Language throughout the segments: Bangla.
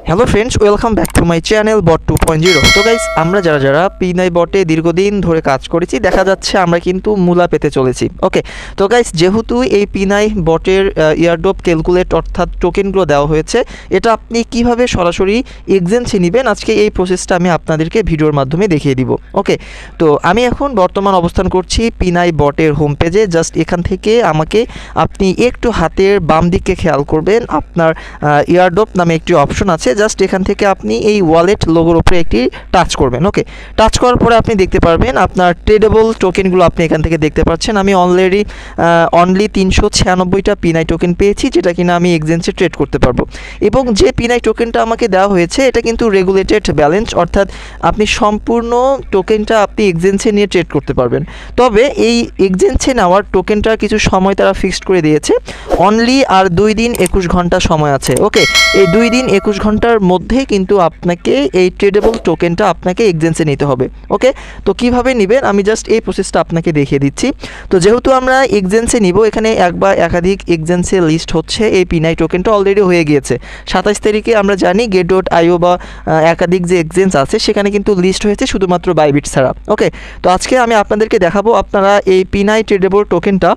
Hello friends, welcome back to my channel bot 2.0। তো গাইস, আমরা যারা পিনাই বটে দীর্ঘদিন ধরে কাজ করেছি, দেখা যাচ্ছে আমরা কিন্তু মূলা পেতে চলেছি। ওকে, তো গাইস, যেহেতু এই পিনাই বটের ইয়ারড্রপ ক্যালকুলেট অর্থাৎ টোকেনগুলো দেওয়া হয়েছে, এটা আপনি কিভাবে সরাসরি এক্সচেঞ্জে নেবেন, আজকে এই প্রসেসটা আমি আপনাদেরকে ভিডিওর মাধ্যমে দেখিয়ে দিব। ওকে, তো আমি এখন বর্তমান অবস্থান করছি পিনাই বটের হোম পেজে। জাস্ট এখান থেকে আমাকে আপনি একটু হাতের বাম দিকে খেয়াল করবেন, আপনার ইয়ারড্রপ নামে একটি অপশন আছে। জাস্ট এখান থেকে আপনি এই ওয়ালেট লোগোর উপরে একটি টাচ করবেন। ওকে, টাচ করার পরে আপনি দেখতে পারবেন আপনার ট্রেডেবল টোকেনগুলো আপনি এখান থেকে দেখতে পাচ্ছেন। আমি অলরেডি অনলি 396টা পিনাই টোকেন পেয়েছি, যেটা কিনা আমি এক্সচেঞ্জে ট্রেড করতে পারবো। এবং যে পিনাই টোকেনটা আমাকে দেওয়া হয়েছে, এটা কিন্তু রেগুলেটেড ব্যালেন্স, অর্থাৎ আপনি সম্পূর্ণ টোকেনটা আপনি এক্সচেঞ্জে নিয়ে ট্রেড করতে পারবেন। তবে এই এক্সচেঞ্জে নেওয়ার টোকেনটা কিছু সময় তারা ফিক্সড করে দিয়েছে, অনলি আর 2 দিন 21 ঘন্টা সময় আছে। ওকে, এই 2 দিন 21 ঘন্টার মধ্যে কিন্তু আপনাকে এই ট্রেডেবল টোকেনটা আপনাকে এক্সচেঞ্জে নিতে হবে। ওকে, তো কিভাবে নেবেন আমি জাস্ট এই প্রসেসটা আপনাকে দেখিয়ে দিচ্ছি। তো যেহেতু আমরা এক্সচেঞ্জে নিব, এখানে এক বা একাধিক এক্সচেঞ্জে লিস্ট হচ্ছে। এই পিনাই টোকেনটা অলরেডি হয়ে গিয়েছে 27 তারিখে। আমরা জানি get.io বা একাধিক যে এক্সচেঞ্জ আছে সেখানে কিন্তু লিস্ট হয়েছে শুধুমাত্র বাইবিট ছাড়া। ওকে, তো আজকে আমি আপনাদেরকে দেখাবো আপনারা এই পিনাই ট্রেডেবল টোকেনটা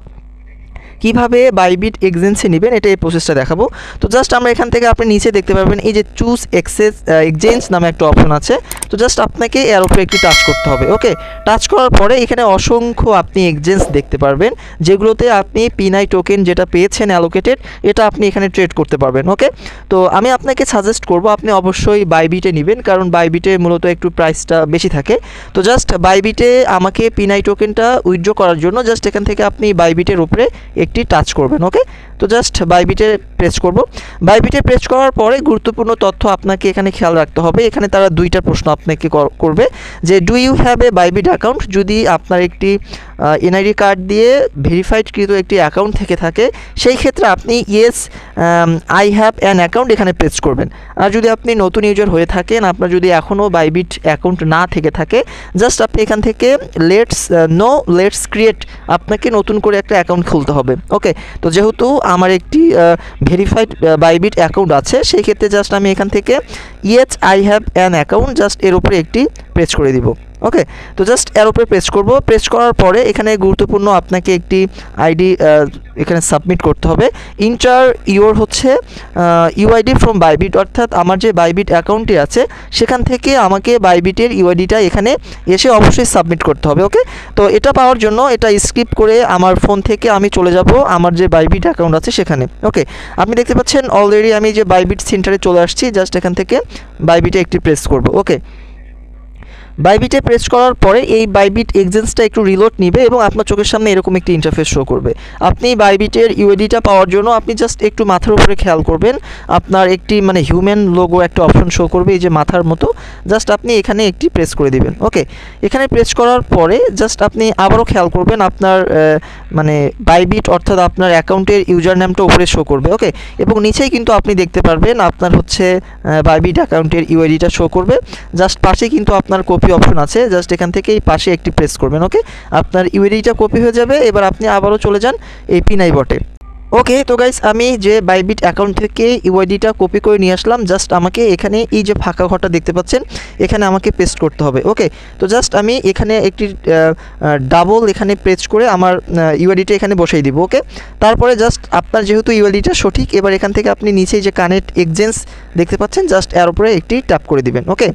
কীভাবে বাইবিট এক্সচেঞ্জে নেবেন, এটা এই প্রসেসটা দেখাবো। তো জাস্ট আমরা এখান থেকে আপনি নিচে দেখতে পারবেন এই যে চুজ এক্সচেঞ্জ নামে একটা অপশন আছে। তো জাস্ট আপনাকে এর উপরে একটি টাচ করতে হবে। ওকে, টাচ করার পরে এখানে অসংখ্য আপনি এক্সচেঞ্জ দেখতে পারবেন, যেগুলোতে আপনি পিনাই টোকেন যেটা পেয়েছেন অ্যালোকেটেড, এটা আপনি এখানে ট্রেড করতে পারবেন। ওকে, তো আমি আপনাকে সাজেস্ট করব আপনি অবশ্যই বাইবিটে নেবেন, কারণ বাইবিটে মূলত একটু প্রাইসটা বেশি থাকে। তো জাস্ট বাইবিটে আমাকে পিনাই টোকেনটা উইথড্র করার জন্য জাস্ট এখান থেকে আপনি বাইবিটের উপরে একটি টাচ করবেন। ওকে, তো জাস্ট বাইবিটে প্রেস করব। বাইবিটে প্রেস করার পরে গুরুত্বপূর্ণ তথ্য আপনাকে এখানে খেয়াল রাখতে হবে। এখানে তারা 2টা প্রশ্ন আপনাকে করবে যে do you have a Bybit account. যদি আপনার একটি এনআইডি কার্ড দিয়ে ভেরিফাইডকৃত একটি অ্যাকাউন্ট থেকে থাকে, সেই ক্ষেত্রে আপনি yes I have an account এখানে প্রেস করবেন। আর যদি আপনি নতুন ইউজার হয়ে থাকেন, আপনার যদি এখনও বাইবিট অ্যাকাউন্ট না থেকে থাকে, জাস্ট আপনি এখান থেকে লেটস ক্রিয়েট, আপনাকে নতুন করে একটা অ্যাকাউন্ট খুলতে হবে। ওকে, তো যেহেতু আমার একটি ভেরিফাইড বাইবিট অ্যাকাউন্ট আছে, সেই ক্ষেত্রে জাস্ট আমি এখান থেকে yes I have an account just এর উপরে একটি প্রেস করে দিব। ওকে, তো জাস্ট এর উপরে প্রেস করব। প্রেস করার পরে এখানে গুরুত্বপূর্ণ আপনাকে একটি আইডি এখানে সাবমিট করতে হবে। ইন্টার ইউর হচ্ছে ইউআইডি ফ্রম বাইবিট, অর্থাৎ আমার যে বাইবিট অ্যাকাউন্টটি আছে সেখান থেকে আমাকে বাইবিটের ইউআইডিটা এখানে এসে অবশ্যই সাবমিট করতে হবে। ওকে, তো এটা পাওয়ার জন্য এটা স্কিপ করে আমার ফোন থেকে আমি চলে যাব আমার যে বাইবিট অ্যাকাউন্ট আছে সেখানে। ওকে, আপনি দেখতে পাচ্ছেন অলরেডি আমি যে বাইবিট সেন্টারে চলে আসছি। জাস্ট এখান থেকে বাইবিটে একটি প্রেস করব। ওকে, বাইবিটে প্রেস করার পরে এই বাইবিট এক্সচেঞ্জটা একটু রিলোড নেবে এবং আপনার চোখের সামনে এরকম একটি ইন্টারফেস শো করবে। আপনি বাইবিটের ইউআইডিটা পাওয়ার জন্য আপনি জাস্ট একটু মাথার উপরে খেয়াল করবেন, আপনার একটি হিউম্যান লোগো একটা অপশন শো করবে এই যে মাথার মতো। জাস্ট আপনি এখানে একটি প্রেস করে দিবেন। ওকে, এখানে প্রেস করার পরে জাস্ট আপনি আবারও খেয়াল করবেন আপনার বাইবিট অর্থাৎ আপনার অ্যাকাউন্টের ইউজার নেমটা উপরে শো করবে। ওকে, এবং নিচেই কিন্তু আপনি দেখতে পারবেন আপনার হচ্ছে বাইবিট অ্যাকাউন্টের ইউআইডিটা শো করবে। জাস্ট পাশে কিন্তু আপনার কপি অপশন আছে, জাস্ট এখান থেকে এই পাশে একটি প্রেস করবেন। ওকে, আপনার ইউআইডিটা কপি হয়ে যাবে। এবার আপনি আবারও চলে যান এই পিনাই বটে। ওকে, তো গাইস, আমি যে বাইবিট অ্যাকাউন্ট থেকে ইউআইডিটা কপি করে নিয়ে আসলাম। জাস্ট আমাকে এখানে এই যে ফাঁকা ঘরটা দেখতে পাচ্ছেন, এখানে আমাকে পেস্ট করতে হবে। ওকে, তো জাস্ট আমি এখানে একটি ডাবল এখানে প্রেস করে আমার ইউআইডিটা এখানে বসাই দিব। ওকে, তারপরে জাস্ট আপনার যেহেতু ইউআইডিটা সঠিক, এবার এখান থেকে আপনি নিচেই যে কানেক্ট এক্সচেঞ্জ দেখতে পাচ্ছেন, জাস্ট এর উপরে একটি ট্যাপ করে দিবেন। ওকে,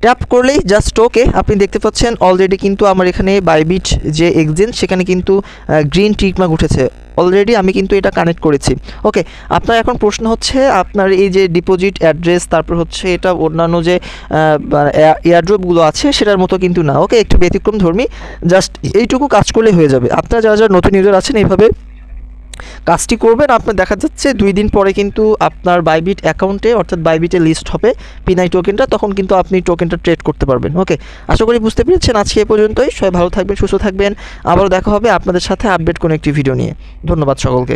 ট্যাপ করলেই জাস্ট ওকে, আপনি দেখতে পাচ্ছেন অলরেডি কিন্তু আমার এখানে বাইবিট যে এক্সচেঞ্জ সেখানে কিন্তু গ্রিন টিকমার্ক উঠেছে। অলরেডি আমি কিন্তু এটা কানেক্ট করেছি। ওকে, আপনার এখন প্রশ্ন হচ্ছে আপনার এই যে ডিপোজিট অ্যাড্রেস, তারপর হচ্ছে এটা অন্যান্য যে এয়ারড্রপগুলো আছে সেটার মতো কিন্তু না। ওকে, একটু ব্যতিক্রম ধর্মী, জাস্ট এইটুকু কাজ করলে হয়ে যাবে। আপনারা যারা নতুন ইউজার আছেন এইভাবে কাজটি করবেন। আপনার দেখা যাচ্ছে 2 দিন পরে কিন্তু আপনার বাইবিট অ্যাকাউন্টে অর্থাৎ বাইবিটে লিস্ট হবে পিনাই টোকেনটা, তখন কিন্তু আপনি টোকেনটা ট্রেড করতে পারবেন। ওকে, আশা করি বুঝতে পেরেছেন। আজকে এ পর্যন্তই। সবাই ভালো থাকবেন, সুস্থ থাকবেন। আবারও দেখা হবে আপনাদের সাথে আপডেট কোনো একটি ভিডিও নিয়ে। ধন্যবাদ সকলকে।